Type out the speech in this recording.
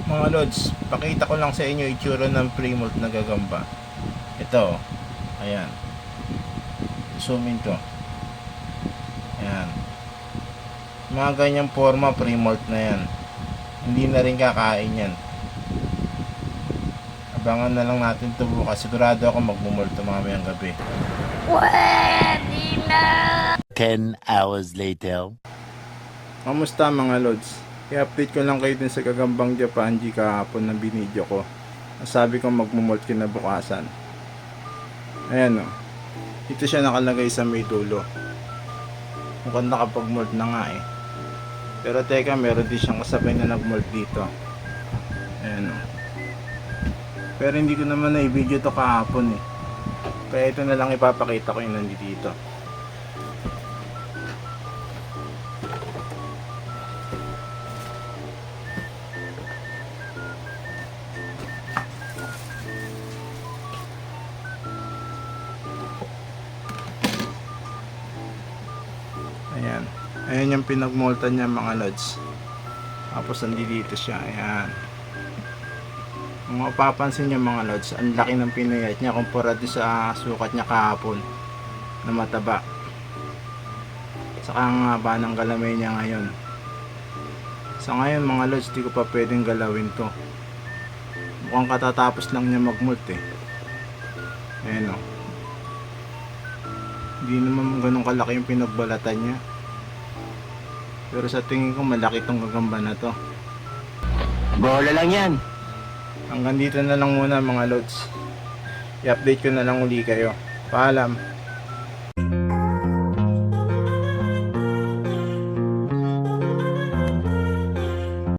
Mga lods, pakita ko lang sa inyo itsura ng pre-molt na gagamba. Ito, ayan. Zoom in to. Ayan. Mga ganyang forma, pre-molt na yan. Hindi na rin kakain yan. Abangan na lang natin ito bukas. Sigurado ako magmumulto mamayang gabi. Pwede na! 10 hours later. Kamusta mga lods? I-update ko lang kayo din sa gagambang Japan G kahapon na binidyo ko. Sabi ko magmumult kinabukasan. Ayan o. Ito siya nakalagay sa may dulo. Mukhang nakapag-molt na nga eh. Pero teka, meron din siyang kasabay na nag-molt dito. Ayan o. Pero hindi ko naman na-video to kahapon eh. Kaya ito na lang ipapakita ko yung nandito. Ayan. Ayan yung pinagmoltan niya mga lods. Tapos nandito siya. Ayan. Kung mapapansin niyo mga lods, ang laki ng pinayat niya kumpara din sa sukat niya kahapon na mataba. Saka ang haba ng galamay niya ngayon. Sa ngayon mga lods, di ko pa pwedeng galawin to. Mukhang katatapos lang niya magmult eh. Ayan o. Hindi naman ganun kalaki yung pinagbalatan niya. Pero sa tingin ko malaki tong gagamba na to. Bola lang yan. Hanggang dito na lang muna mga lods. I-update ko na lang uli kayo. Paalam.